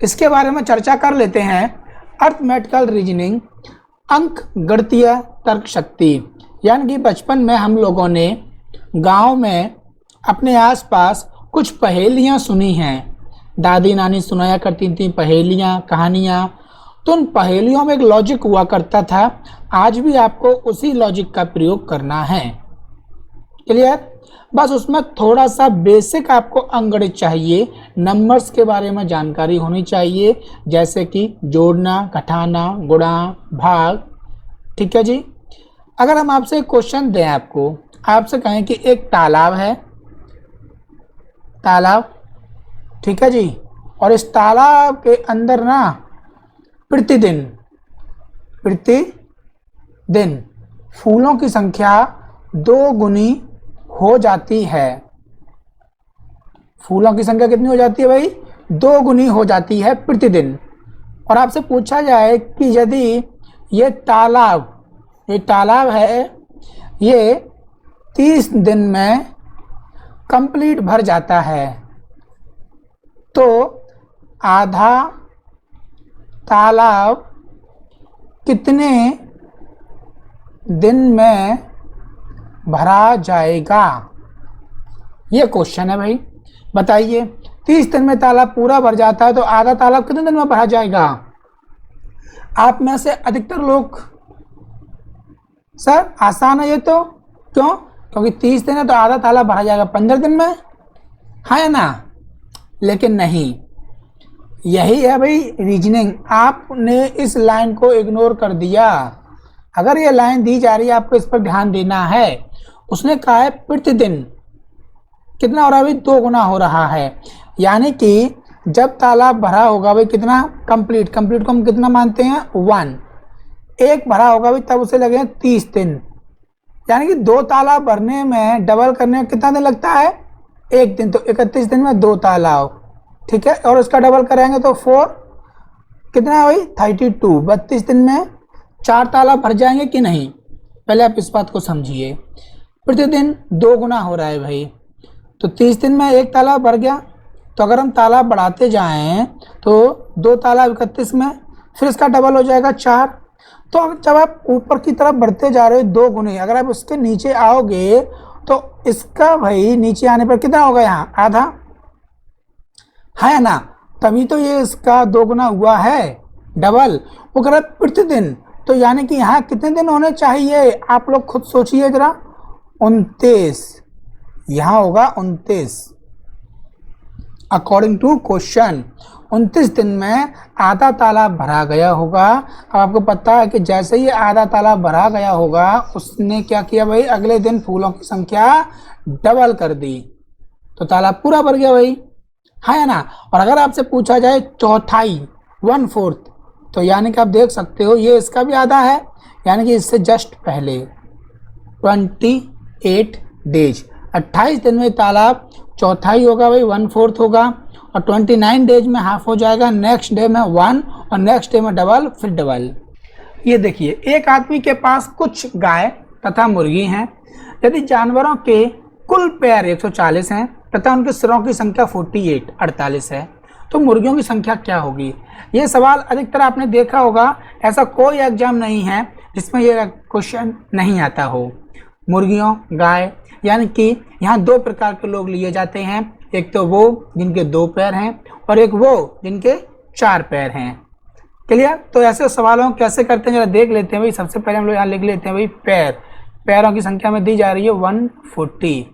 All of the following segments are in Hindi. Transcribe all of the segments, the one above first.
इसके बारे में चर्चा कर लेते हैं। अर्थमेटिकल रीजनिंग, अंक गणितीय तर्क शक्ति। यानी कि बचपन में हम लोगों ने गांव में अपने आसपास कुछ पहेलियां सुनी हैं, दादी नानी सुनाया करती थी पहेलियां, कहानियां। तो उन पहेलियों में एक लॉजिक हुआ करता था। आज भी आपको उसी लॉजिक का प्रयोग करना है। क्लियर? बस उसमें थोड़ा सा बेसिक आपको अंकगणित चाहिए, नंबर्स के बारे में जानकारी होनी चाहिए, जैसे कि जोड़ना, घटाना, गुणा, भाग। ठीक है जी। अगर हम आपसे एक क्वेश्चन दें, आपसे कहें कि एक तालाब है, तालाब, ठीक है जी, और इस तालाब के अंदर ना प्रतिदिन फूलों की संख्या 2 गुनी हो जाती है। फूलों की संख्या कितनी हो जाती है भाई? 2 गुनी हो जाती है प्रतिदिन। और आपसे पूछा जाए कि यदि ये तालाब है, ये 30 दिन में कंप्लीट भर जाता है, तो आधा तालाब कितने दिन में भरा जाएगा? ये क्वेश्चन है भाई। बताइए, 30 दिन में तालाब पूरा भर जाता है तो आधा तालाब कितने दिन में भरा जाएगा? आप में से अधिकतर लोग, सर आसान है ये तो। क्यों? क्योंकि 30 दिन है तो आधा तालाब भरा जाएगा 15 दिन में, है ना? लेकिन नहीं, यही है भाई रीजनिंग। आपने इस लाइन को इग्नोर कर दिया। अगर ये लाइन दी जा रही है, आपको इस पर ध्यान देना है। उसने कहा है प्रतिदिन कितना हो रहा है भाई? 2 गुना हो रहा है। यानी कि जब तालाब भरा होगा भाई, कितना कंप्लीट को हम कितना मानते हैं? 1। एक भरा होगा भाई, तब उसे लगे 30 दिन। यानी कि 2 तालाब भरने में, डबल करने में कितना दिन लगता है? 1 दिन। तो 31 दिन में 2 तालाब, ठीक है। और उसका डबल करेंगे तो 4, कितना है भाई? 32। 32 दिन में 4 तालाब भर जाएंगे कि नहीं? पहले आप इस बात को समझिए। प्रतिदिन 2 गुना हो रहा है भाई, तो 30 दिन में 1 तालाब भर गया। तो अगर हम तालाब बढ़ाते जाएं तो 2 तालाब 31 में, फिर इसका डबल हो जाएगा 4। तो जब आप ऊपर की तरफ बढ़ते जा रहे हो 2 गुने, अगर आप उसके नीचे आओगे तो इसका भाई नीचे आने पर कितना होगा? यहाँ आधा, है ना? तभी तो ये इसका 2 गुना हुआ है, डबल। वो कह रहा है प्रतिदिन, तो यानी कि यहाँ कितने दिन होने चाहिए? आप लोग खुद सोचिए जरा। 29, यहाँ होगा 29 अकॉर्डिंग टू क्वेश्चन। 29 दिन में आधा तालाब भरा गया होगा। अब आपको पता है कि जैसे ही आधा तालाब भरा गया होगा, उसने क्या किया भाई? अगले दिन फूलों की संख्या डबल कर दी, तो तालाब पूरा भर गया भाई, है ना? और अगर आपसे पूछा जाए चौथाई, 1/4, तो यानी कि आप देख सकते हो ये इसका भी आधा है, यानी कि इससे जस्ट पहले 28 डेज, 28 दिन में तालाब चौथाई होगा भाई, 1/4 होगा। और 29 डेज में हाफ हो जाएगा, नेक्स्ट डे में 1, और नेक्स्ट डे में डबल, फिर डबल। ये देखिए, एक आदमी के पास कुछ गाय तथा मुर्गी हैं। यदि जानवरों के कुल पैर 140 हैं तथा उनके सिरों की संख्या 48 है, तो मुर्गियों की संख्या क्या होगी? ये सवाल अधिकतर आपने देखा होगा। ऐसा कोई एग्जाम नहीं है जिसमें ये क्वेश्चन नहीं आता हो। मुर्गियों, गाय, यानी कि यहाँ 2 प्रकार के लोग लिए जाते हैं। एक तो वो जिनके 2 पैर हैं, और एक वो जिनके 4 पैर हैं। क्लियर? तो ऐसे सवालों कैसे करते हैं जरा देख लेते हैं भाई। सबसे पहले हम लोग यहाँ लिख लेते हैं भाई पैरों की संख्या में दी जा रही है 140,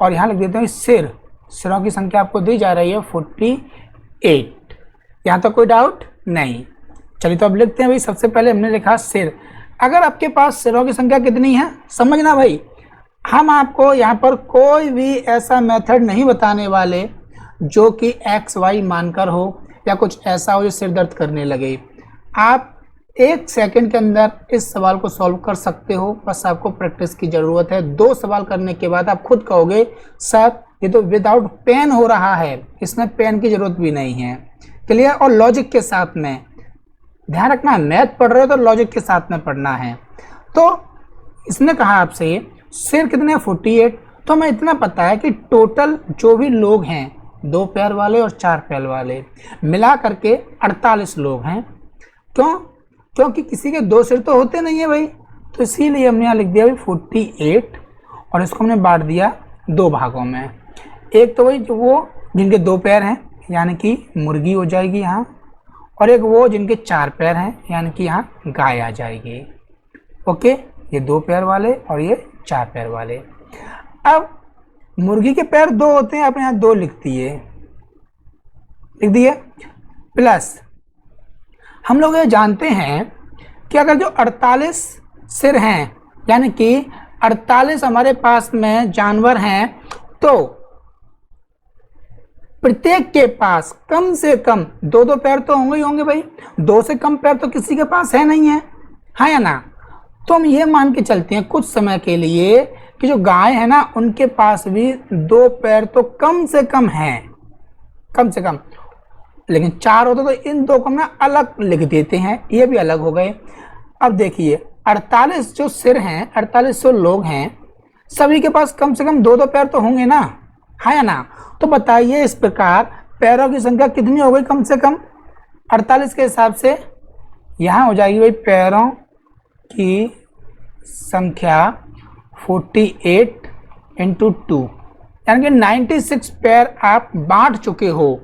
और यहाँ लिख देते हैं सिरों की संख्या आपको दी जा रही है 48। यहाँ तो कोई डाउट नहीं। चलिए तो अब लिखते हैं भाई। सबसे पहले हमने लिखा सिर। अगर आपके पास सिरों की संख्या कितनी है समझना भाई। हम आपको यहाँ पर कोई भी ऐसा मेथड नहीं बताने वाले जो कि XY मानकर हो या कुछ ऐसा हो जो सिर दर्द करने लगे। आप 1 सेकंड के अंदर इस सवाल को सॉल्व कर सकते हो, बस आपको प्रैक्टिस की ज़रूरत है। 2 सवाल करने के बाद आप खुद कहोगे सर ये तो विदाउट पेन हो रहा है, इसमें पेन की ज़रूरत भी नहीं है। क्लियर? और लॉजिक के साथ में ध्यान रखना, मैथ पढ़ रहे हो तो लॉजिक के साथ में पढ़ना है। तो इसने कहा आपसे सिर कितने 48, तो हमें इतना पता है कि टोटल जो भी लोग हैं 2 पैर वाले और 4 पैर वाले, मिला करके 48 लोग हैं। क्यों? क्योंकि किसी के 2 सिर तो होते नहीं है भाई, तो इसीलिए हमने यहाँ लिख दिया भाई 48 और इसको हमने बांट दिया 2 भागों में। एक तो भाई जो वो जिनके 2 पैर हैं यानी कि मुर्गी हो जाएगी यहाँ, और एक वो जिनके 4 पैर हैं यानी कि यहाँ गाय आ जाएगी। ओके, ये 2 पैर वाले और ये 4 पैर वाले। अब मुर्गी के पैर 2 होते हैं, आपने यहाँ 2 लिख दिए, प्लस हम लोग ये जानते हैं कि अगर जो 48 सिर हैं यानी कि 48 हमारे पास में जानवर हैं, तो प्रत्येक के पास कम से कम 2-2 पैर तो होंगे ही होंगे भाई, 2 से कम पैर तो किसी के पास है नहीं है, हाँ या ना। तो हम ये मान के चलते हैं कुछ समय के लिए कि जो गाय है ना उनके पास भी 2 पैर तो कम से कम हैं, कम से कम, लेकिन 4 होते तो इन 2 को ना अलग लिख देते हैं, ये भी अलग हो गए। अब देखिए 48 जो सिर हैं, 4800 लोग हैं, सभी के पास कम से कम 2-2 पैर तो होंगे ना, हाँ या ना। तो बताइए इस प्रकार पैरों की संख्या कितनी हो गई कम से कम 48 के हिसाब से? यहाँ हो जाएगी भाई पैरों की संख्या 48 × 2 यानी कि 96 पैर आप बांट चुके हो।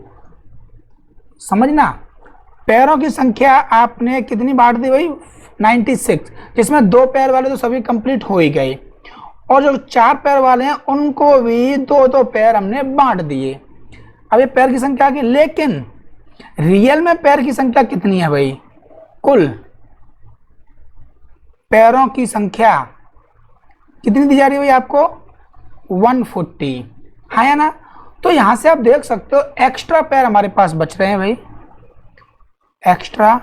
समझना, पैरों की संख्या आपने कितनी बांट दी भाई? 96, जिसमें 2 पैर वाले तो सभी कंप्लीट हो ही गए, और जो 4 पैर वाले हैं उनको भी 2-2 पैर हमने बांट दिए। अब ये पैर की संख्या की, लेकिन रियल में पैर की संख्या कितनी है भाई? कुल पैरों की संख्या कितनी दी जा रही है भाई आपको? 140, हाँ या ना। तो यहां से आप देख सकते हो एक्स्ट्रा पैर हमारे पास बच रहे हैं भाई, एक्स्ट्रा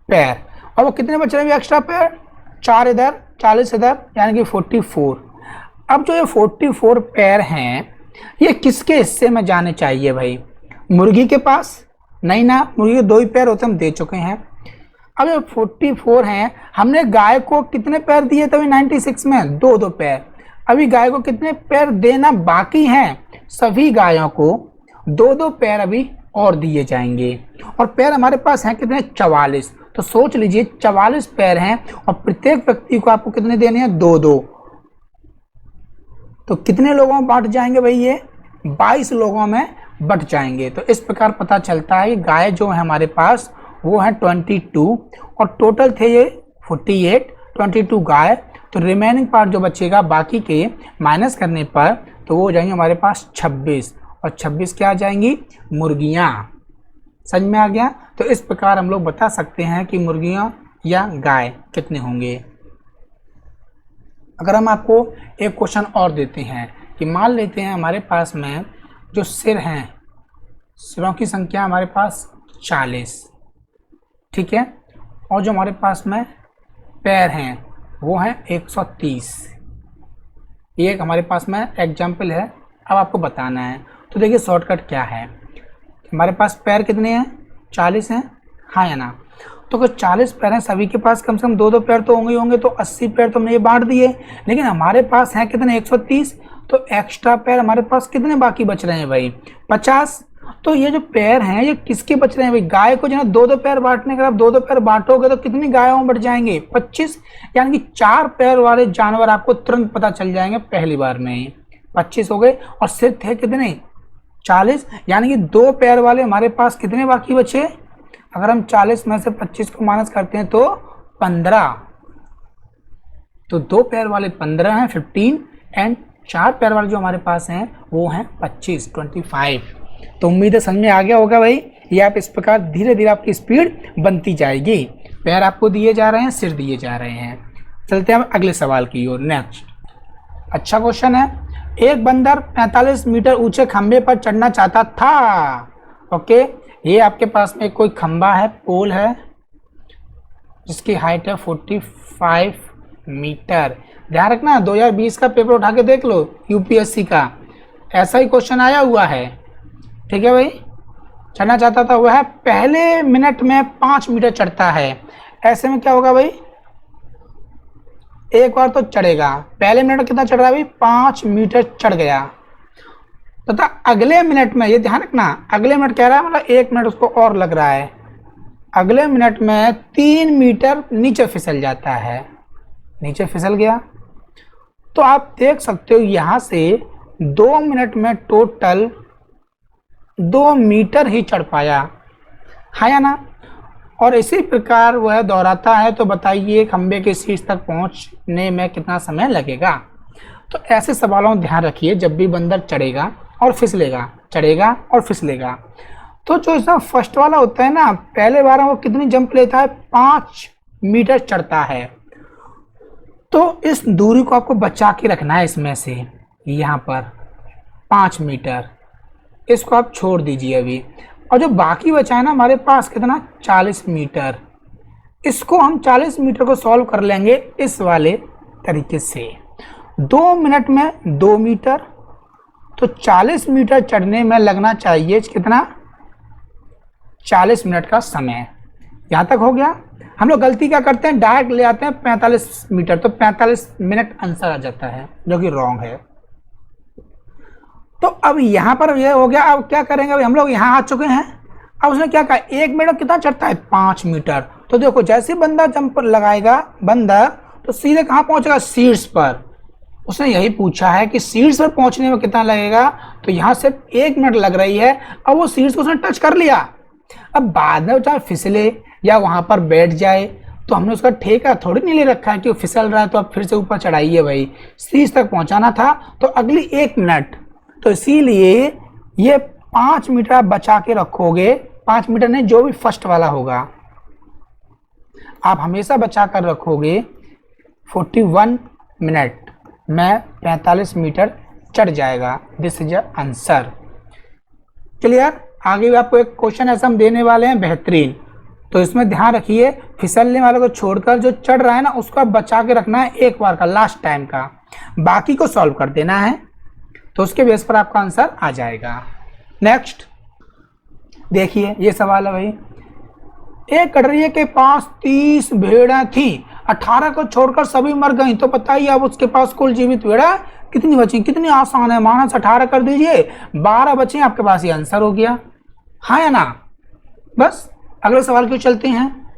पैर। और वो कितने बच रहे हैं एक्स्ट्रा पैर? 4 इधर, 40 इधर, यानी कि 44। अब जो ये 44 पैर हैं ये किसके हिस्से में जाने चाहिए भाई? मुर्गी के पास? नहीं ना, मुर्गी के 2 ही पैर होते हम दे चुके हैं। अब ये 44 हैं, हमने गाय को कितने पैर दिए थे 96 में? 2-2 पैर। अभी गाय को कितने पैर देना बाकी हैं? सभी गायों को 2-2 पैर अभी और दिए जाएंगे, और पैर हमारे पास हैं कितने? 44। तो सोच लीजिए 44 पैर हैं और प्रत्येक व्यक्ति को आपको कितने देने हैं? 2-2। तो कितने लोगों में बांट जाएंगे भाई? ये 22 लोगों में बट जाएंगे। तो इस प्रकार पता चलता है कि गाय जो है हमारे पास वो है 22 और टोटल थे ये 48, 22 गाय। तो रिमेनिंग पार्ट जो बचेगा बाकी के माइनस करने पर तो वो हो जाएंगे हमारे पास 26, और 26 क्या आ जाएंगी? मुर्गियाँ। समझ में आ गया? तो इस प्रकार हम लोग बता सकते हैं कि मुर्गियाँ या गाय कितने होंगे। अगर हम आपको एक क्वेश्चन और देते हैं कि मान लेते हैं हमारे पास में जो सिर हैं, सिरों की संख्या हमारे पास 40, ठीक है, और जो हमारे पास में पैर हैं वो हैं 130। ये एक हमारे पास में एग्जाम्पल है। अब आपको बताना है, तो देखिए शॉर्टकट क्या है। हमारे पास पैर कितने हैं? 40 हैं, हाँ या ना। तो अगर 40 पैर हैं, सभी के पास कम से कम 2-2 पैर तो होंगे ही होंगे, तो 80 पैर तो हमने ये बांट दिए। लेकिन हमारे पास हैं कितने? 130। तो एक्स्ट्रा पैर हमारे पास कितने बाकी बच रहे हैं भाई? 50। तो ये जो पैर हैं ये किसके बच रहे हैं भाई? गाय को जो है 2-2 पैर बांटने का, आप 2-2 पैर बांटोगे तो कितनी गायों में बढ़ जाएंगे? 25। यानी कि 4 पैर वाले जानवर आपको तुरंत पता चल जाएंगे पहली बार में ही। 25 हो गए, और सिर थे कितने? 40। यानी कि 2 पैर वाले हमारे पास कितने बाकी बचे? अगर हम 40 में से 25 को माइनस करते हैं तो 15। तो 2 पैर वाले 15 हैं, 15, एंड 4 पैर वाले जो हमारे पास हैं वो हैं 25, 25। तो उम्मीद है समझ में आ गया होगा भाई। ये आप इस प्रकार धीरे धीरे आपकी स्पीड बनती जाएगी। पैर आपको दिए जा रहे हैं, सिर दिए जा रहे हैं। चलते हैं हम अगले सवाल की ओर। नेक्स्ट अच्छा क्वेश्चन है। एक बंदर 45 मीटर ऊंचे खंबे पर चढ़ना चाहता था। ओके, ये आपके पास में कोई खंबा है, पोल है, जिसकी हाइट है 45 मीटर। ध्यान रखना 2020 का पेपर उठा के देख लो, यूपीएससी का ऐसा ही क्वेश्चन आया हुआ है। ठीक है भाई, चढ़ना चाहता था, वह पहले मिनट में 5 मीटर चढ़ता है। ऐसे में क्या होगा भाई? एक बार तो चढ़ेगा, पहले मिनट कितना चढ़ रहा है भाई? 5 मीटर चढ़ गया। तथा अगले मिनट में, ये ध्यान रखना, अगले मिनट कह रहा है मतलब 1 मिनट उसको और लग रहा है, अगले मिनट में 3 मीटर नीचे फिसल जाता है, नीचे फिसल गया। तो आप देख सकते हो यहाँ से 2 मिनट में टोटल 2 मीटर ही चढ़ पाया है या ना। और इसी प्रकार वह दोहराता है, तो बताइए खंबे के शीर्ष तक पहुंचने में कितना समय लगेगा। तो ऐसे सवालों में ध्यान रखिए, जब भी बंदर चढ़ेगा और फिसलेगा, चढ़ेगा और फिसलेगा, तो जो इसमें फर्स्ट वाला होता है ना, पहले बार वो कितनी जंप लेता है, 5 मीटर चढ़ता है। तो इस दूरी को आपको बचा के रखना है, इसमें से यहाँ पर 5 मीटर, इसको आप छोड़ दीजिए अभी। और जो बाकी बचा है ना हमारे पास कितना, 40 मीटर, इसको हम 40 मीटर को सॉल्व कर लेंगे इस वाले तरीके से। 2 मिनट में 2 मीटर, तो 40 मीटर चढ़ने में लगना चाहिए कितना, 40 मिनट का समय। यहाँ तक हो गया। हम लोग गलती क्या करते हैं, डायरेक्ट ले आते हैं 45 मीटर, तो 45 मिनट आंसर आ जाता है, जो कि रॉन्ग है। तो अब यहाँ पर ये हो गया। अब क्या करेंगे, अभी हम लोग यहाँ आ चुके हैं। अब उसने क्या कहा, 1 मिनट में कितना चढ़ता है, 5 मीटर। तो देखो जैसे बंदा जंप लगाएगा बंदर, तो सीधे कहाँ पहुंचेगा, शीर्ष पर। उसने यही पूछा है कि शीर्ष पर पहुंचने में कितना लगेगा, तो यहाँ से 1 मिनट लग रही है। अब वो शीर्ष को उसने टच कर लिया, अब बाद में चाहे फिसले या वहां पर बैठ जाए, तो हमने उसका ठेका थोड़ी नहीं ले रखा है कि वो फिसल रहा है तो अब फिर से ऊपर चढ़ाइए भाई, शीर्ष तक पहुंचाना था तो अगली 1 मिनट। तो इसीलिए ये 5 मीटर आप बचा के रखोगे, 5 मीटर नहीं, जो भी फर्स्ट वाला होगा आप हमेशा बचा कर रखोगे। 41 मिनट में 45 मीटर चढ़ जाएगा। This is answer. क्लियर। आगे भी आपको एक क्वेश्चन ऐसा हम देने वाले हैं बेहतरीन, तो इसमें ध्यान रखिए, फिसलने वाले को छोड़कर जो चढ़ रहा है ना उसको आप बचा के रखना है, एक बार का, लास्ट टाइम का, बाकी को सॉल्व कर देना है, तो उसके बेस पर आपका आंसर आ जाएगा। नेक्स्ट देखिए, ये सवाल है भाई, एक कटरिये के पास 30 भेड़ें थी, 18 को छोड़कर सभी मर गई, तो बताइए अब उसके पास कुल जीवित भेड़ें कितनी बची। कितनी आसान है, माइनस 18 कर दीजिए, 12 बचे, आपके पास ये आंसर हो गया, हाँ या ना। बस अगले सवाल क्यों चलते हैं।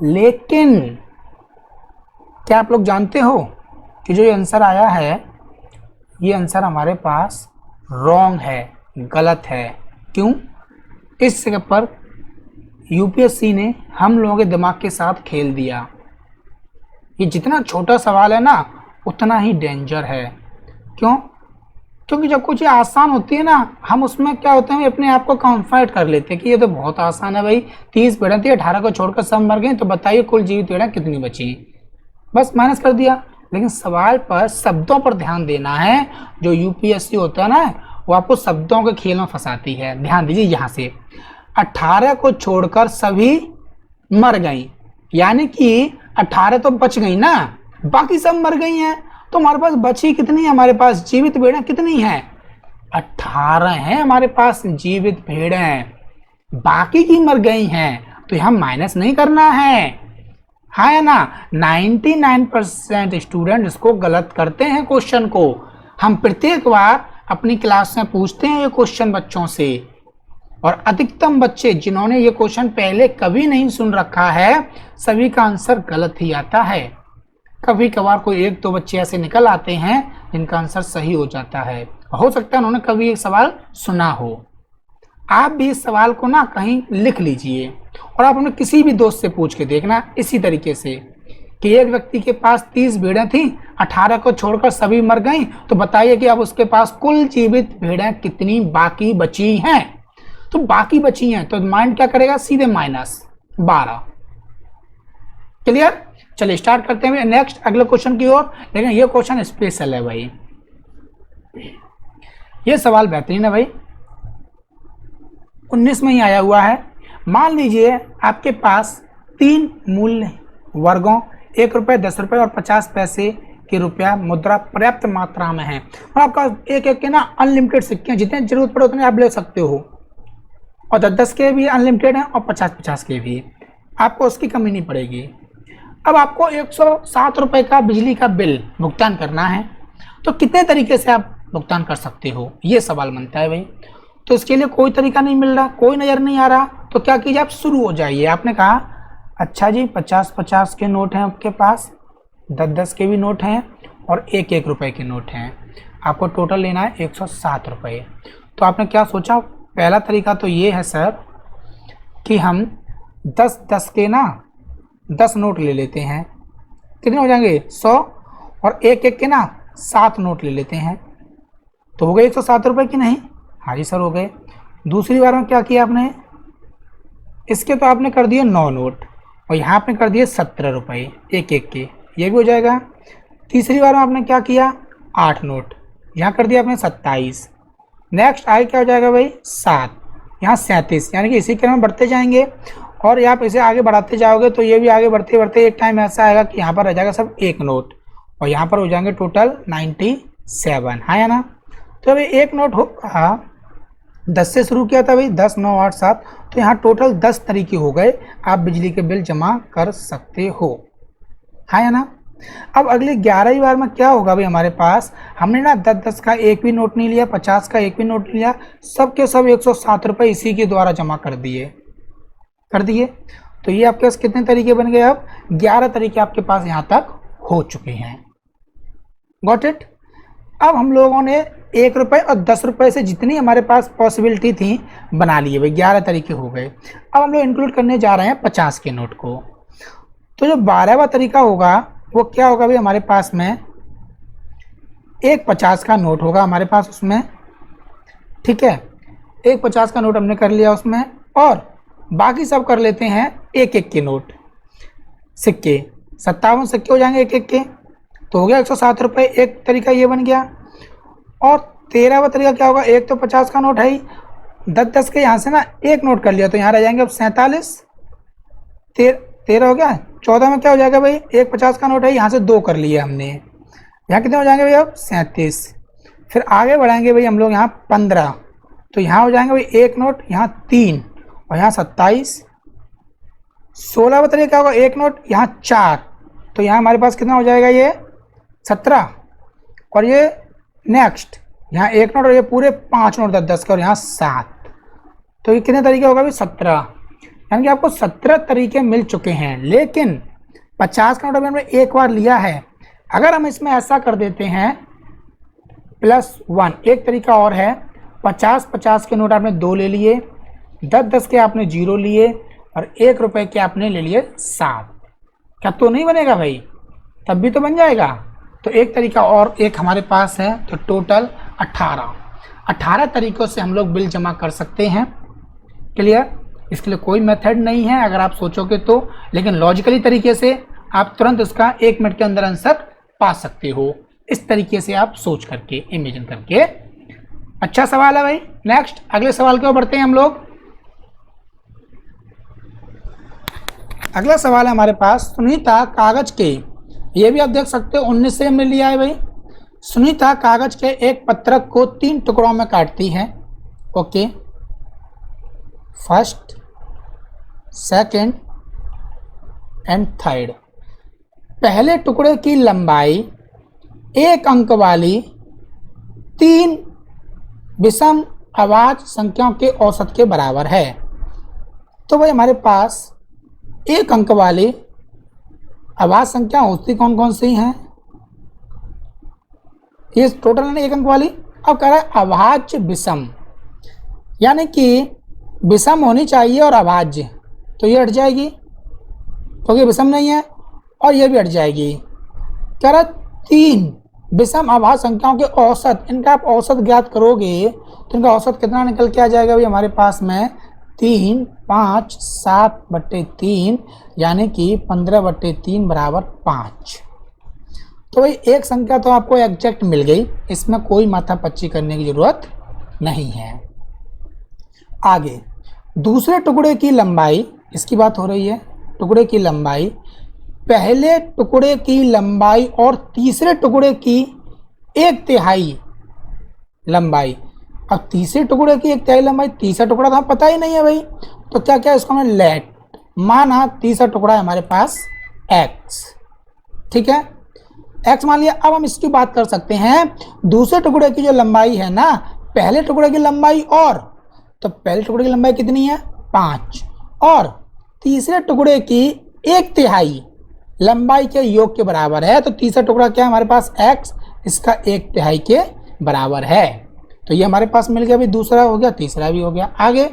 लेकिन क्या आप लोग जानते हो कि जो ये आंसर आया है, ये आंसर हमारे पास रॉन्ग है, गलत है। क्यों। इस जगह पर यूपीएससी ने हम लोगों के दिमाग के साथ खेल दिया। ये जितना छोटा सवाल है ना उतना ही डेंजर है। क्यों। क्योंकि जब कुछ आसान होती है ना, हम उसमें क्या होते हैं, अपने आप को कॉन्फिडेंट कर लेते हैं कि ये तो बहुत आसान है भाई, 30 भेड़ें थी, 18 को छोड़कर सब मर गए, तो बताइए कुल जीवित भेड़ें कितनी बची। बस माइनस कर दिया। लेकिन सवाल पर शब्दों पर ध्यान देना है। जो यूपीएससी होता है ना, वो आपको शब्दों के खेल में फंसाती है। ध्यान दीजिए, यहाँ से 18 को छोड़कर सभी मर गई, यानी कि 18 तो बच गई ना, बाकी सब मर गई हैं, तो हमारे पास बची कितनी है, हमारे पास जीवित भेड़ें कितनी हैं, 18 हैं हमारे पास जीवित भेड़ें, बाकी की मर गई हैं, तो हम माइनस नहीं करना है, हाँ या ना। 99% स्टूडेंट इसको गलत करते हैं क्वेश्चन को। हम प्रत्येक बार अपनी क्लास में पूछते हैं ये क्वेश्चन बच्चों से, और अधिकतम बच्चे जिन्होंने ये क्वेश्चन पहले कभी नहीं सुन रखा है, सभी का आंसर गलत ही आता है। कभी कभार कोई 1-2 बच्चे ऐसे निकल आते हैं जिनका आंसर सही हो जाता है। हो सकता है उन्होंने कभी एक सवाल सुना हो। आप भी इस सवाल को ना कहीं लिख लीजिए, और आप अपने किसी भी दोस्त से पूछ के देखना इसी तरीके से कि एक व्यक्ति के पास 30 भेड़ें थी, 18 को छोड़कर सभी मर गई, तो बताइए कि अब उसके पास कुल जीवित भेड़ें कितनी बाकी बची हैं। तो बाकी बची हैं तो माइंड क्या करेगा, सीधे -12। क्लियर। चलिए स्टार्ट करते हैं नेक्स्ट अगले क्वेश्चन की ओर। लेकिन ये क्वेश्चन स्पेशल है भाई, ये सवाल बेहतरीन है भाई, 19 में ही आया हुआ है। मान लीजिए आपके पास 3 मूल्य वर्गों 1 रुपये, 10 रुपये और 50 पैसे की रुपया मुद्रा पर्याप्त मात्रा में है, और आपका एक के ना अनलिमिटेड सिक्के हैं, जितने जरूरत पड़े उतने आप ले सकते हो, और 10-10 के भी अनलिमिटेड हैं और 50-50 के भी, आपको उसकी कमी नहीं पड़ेगी। अब आपको 107 रुपये का बिजली का बिल भुगतान करना है, तो कितने तरीके से आप भुगतान कर सकते हो, ये सवाल बनता है भाई। तो इसके लिए कोई तरीका नहीं मिल रहा, कोई नज़र नहीं आ रहा, तो क्या कीजिए, आप शुरू हो जाइए। आपने कहा अच्छा जी 50-50 के नोट हैं आपके पास, 10-10 के भी नोट हैं और 1-1 रुपए के नोट हैं, आपको टोटल लेना है 107 रुपये। तो आपने क्या सोचा, पहला तरीका तो ये है सर कि हम 10-10 के ना 10 नोट ले लेते हैं, कितने हो जाएंगे 100, और 1-1 के ना 7 नोट ले लेते हैं, तो हो गए 107 रुपये की नहीं? हाँ जी सर हो गए। दूसरी बार में क्या किया आपने, इसके तो आपने कर दिए 9 नोट और यहाँ आपने कर दिए 17 रुपये 1-1 के, ये भी हो जाएगा। तीसरी बार में आपने क्या किया, 8 नोट, यहाँ कर दिया आपने 27। नेक्स्ट आगे क्या हो जाएगा भाई 7, यहाँ 37, यानी कि इसी क्रम में बढ़ते जाएंगे और आप इसे आगे बढ़ाते जाओगे तो ये भी आगे बढ़ते बढ़ते एक टाइम ऐसा आएगा कि यहाँ पर रह जाएगा सब 1 नोट और यहाँ पर हो जाएंगे टोटल 97, हाँ या ना? तो अभी 1 नोट हो, हाँ 10 से शुरू किया था भाई, 10 9 8 7, तो यहाँ टोटल 10 तरीके हो गए, आप बिजली के बिल जमा कर सकते हो, हाँ या ना? अब अगले 11वीं बार में क्या होगा भाई, हमारे पास हमने ना 10-10 का एक भी नोट नहीं लिया, 50 का एक भी नोट लिया, सब के सब 107 रुपये इसी के द्वारा जमा कर दिए। तो ये आपके पास कितने तरीके बन गए, अब 11 तरीके आपके पास यहाँ तक हो चुके हैं। Got it? अब हम लोगों ने 1 रुपये और 10 रुपये से जितनी हमारे पास पॉसिबिलिटी थी बना लिए भाई, 11 तरीके हो गए। अब हम लोग इंक्लूड करने जा रहे हैं 50 के नोट को। तो जो 12वां तरीका होगा वो क्या होगा भाई, हमारे पास में एक 50 का नोट होगा हमारे पास उसमें, ठीक है, एक 50 का नोट हमने कर लिया उसमें, और बाकी सब कर लेते हैं 1-1 के नोट, सिक्के, 57 सिक्के हो जाएंगे 1-1 के, तो हो गया 107 रुपये, एक तरीका ये बन गया। और 13वां तरीका क्या होगा, एक तो 50 का नोट है ही, 10-10 के यहाँ से ना एक नोट कर लिया तो यहाँ रह जाएंगे अब 47, 13 हो गया। 14 में क्या हो जाएगा भाई, एक 50 का नोट है, यहाँ से 2 कर लिए हमने, यहाँ कितने हो जाएंगे भाई अब 37। फिर आगे बढ़ाएंगे भाई हम लोग यहाँ 15, तो यहाँ हो जाएंगे भाई एक नोट, यहाँ 3 और यहाँ 27। 16वां तरीका क्या होगा, एक नोट यहाँ 4, तो यहाँ हमारे पास कितना हो जाएगा ये 17, और ये नेक्स्ट यहाँ एक नोट और ये पूरे 5 नोट 10-10 के और यहाँ 7, तो ये कितने तरीके होगा भाई 17, यानी कि आपको 17 तरीके मिल चुके हैं। लेकिन 50 का नोट हमने एक बार लिया है, अगर हम इसमें ऐसा कर देते हैं +1, एक तरीका और है, 50-50 के नोट आपने 2 ले लिए, 10-10 के आपने 0 लिए और 1 रुपये के आपने ले लिए 7, क्या तो नहीं बनेगा भाई? तब भी तो बन जाएगा। तो एक तरीका और एक हमारे पास है, तो टोटल 18 तरीक़ों से हम लोग बिल जमा कर सकते हैं। क्लियर? इसके लिए कोई मेथड नहीं है अगर आप सोचोगे तो, लेकिन लॉजिकली तरीके से आप तुरंत उसका 1 मिनट के अंदर आंसर पा सकते हो, इस तरीके से आप सोच करके, इमेजिन करके। अच्छा सवाल है भाई। नेक्स्ट अगले सवाल की ओर बढ़ते हैं हम लोग। अगला सवाल है हमारे पास, सुनीता कागज के, ये भी आप देख सकते हो 19 से हमने लिया है भाई। सुनीता कागज के एक पत्रक को 3 टुकड़ों में काटती है। Okay, first, second and third. पहले टुकड़े की लंबाई 1 अंक वाली 3 विषम आवाज संख्याओं के औसत के बराबर है। तो भाई हमारे पास 1 अंक वाली आवाज संख्या होती कौन कौन सी हैं? ये टोटल है 1 अंक वाली। अब कह रहा है अभाज्य विषम, यानी कि विषम होनी चाहिए और अभाज्य, तो ये हट जाएगी क्योंकि विषम नहीं है, और ये भी हट जाएगी। कह रहा 3 विषम अभाज्य संख्याओं के औसत, इनका आप औसत ज्ञात करोगे तो इनका औसत कितना निकल के आ जाएगा भाई हमारे पास में 3, 5, 7/3, यानी कि 15/3 बराबर 5। तो भाई एक संख्या तो आपको एग्जैक्ट मिल गई, इसमें कोई माथापच्ची करने की जरूरत नहीं है। आगे दूसरे टुकड़े की लंबाई, इसकी बात हो रही है, टुकड़े की लंबाई पहले टुकड़े की लंबाई और तीसरे टुकड़े की 1/3 लंबाई। अब तीसरे टुकड़े की 1/3 लंबाई, तीसरा टुकड़ा तो हमें पता ही नहीं है भाई, तो क्या क्या इसको हमने लेट माना तीसरा टुकड़ा है हमारे पास x, ठीक है, x मान लिया। अब हम इसकी बात कर सकते हैं दूसरे टुकड़े की जो लंबाई है ना, पहले टुकड़े की लंबाई और, तो पहले टुकड़े की लंबाई कितनी है 5, और तीसरे टुकड़े की 1/3 लंबाई के योग के बराबर है। तो तीसरा टुकड़ा क्या है हमारे पास x, इसका 1/3 के बराबर है। तो ये हमारे पास मिल गया, अभी दूसरा हो गया, तीसरा भी हो गया। आगे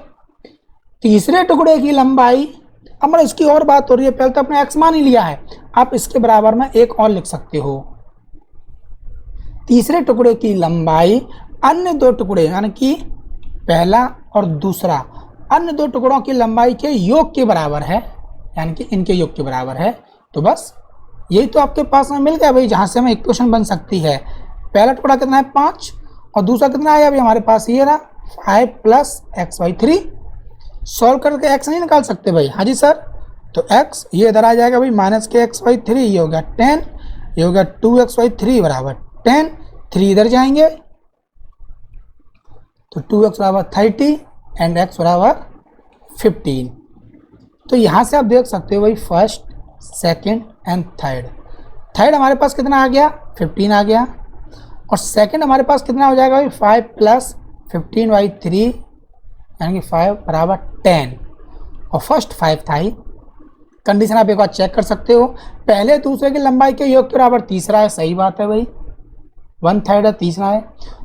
तीसरे टुकड़े की लंबाई, अब इसकी और बात हो रही है, पहले तो अपने x मान ही लिया है, आप इसके बराबर में एक और लिख सकते हो, तीसरे टुकड़े की लंबाई अन्य दो टुकड़े यानी कि पहला और दूसरा, अन्य दो टुकड़ों की लंबाई के योग के बराबर है, यानी कि इनके योग के बराबर है। तो बस यही तो आपके पास में मिल गया भाई, जहां से हमें इक्वेशन बन सकती है। पहला टुकड़ा कितना है 5 और दूसरा कितना है अभी हमारे पास ये रहा 5 + x/3। सॉल्व करके x नहीं निकाल सकते भाई? हाँ जी सर। तो x ये इधर आ जाएगा भाई -x/3, ये हो गया 10, ये हो गया 2x/3 बराबर 10, 3 इधर जाएंगे तो 2x बराबर 30 एंड x बराबर 15। तो यहाँ से आप देख सकते हो भाई फर्स्ट, सेकंड एंड थर्ड हमारे पास कितना आ गया 15 आ गया, और सेकंड हमारे पास कितना हो जाएगा भाई 5 + 15/3 यानी कि 5 बराबर 10, और फर्स्ट 5 था ही। कंडीशन आप एक बार चेक कर सकते हो, पहले दूसरे की लंबाई के योग के बराबर तीसरा है, सही बात है भाई, 1/3 है, तीसरा है।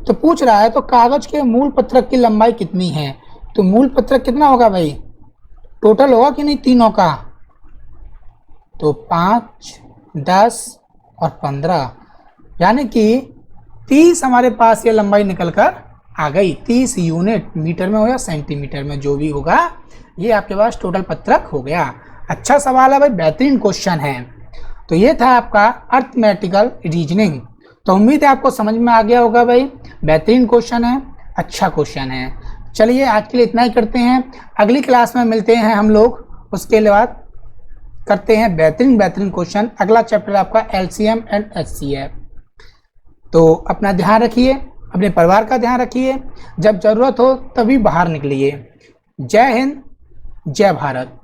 तो पूछ रहा है तो कागज के मूल पत्रक की लंबाई कितनी है, तो मूल पत्रक कितना होगा भाई, टोटल होगा कि नहीं तीनों का, तो 5, 10 और 15 यानी कि 30 हमारे पास ये लंबाई निकल कर आ गई। 30 यूनिट, मीटर में हो या सेंटीमीटर में, जो भी होगा ये आपके पास टोटल पत्रक हो गया। अच्छा सवाल है भाई, बेहतरीन क्वेश्चन है। तो ये था आपका अर्थमेटिकल रीजनिंग। तो उम्मीद है आपको समझ में आ गया होगा भाई, बेहतरीन क्वेश्चन है, अच्छा क्वेश्चन है। चलिए आज के लिए इतना ही करते हैं, अगली क्लास में मिलते हैं हम लोग, उसके बाद करते हैं बेहतरीन क्वेश्चन। अगला चैप्टर आपका LCM एंड HCF। तो अपना ध्यान रखिए, अपने परिवार का ध्यान रखिए, जब जरूरत हो तभी बाहर निकलिए। जय हिंद, जय भारत।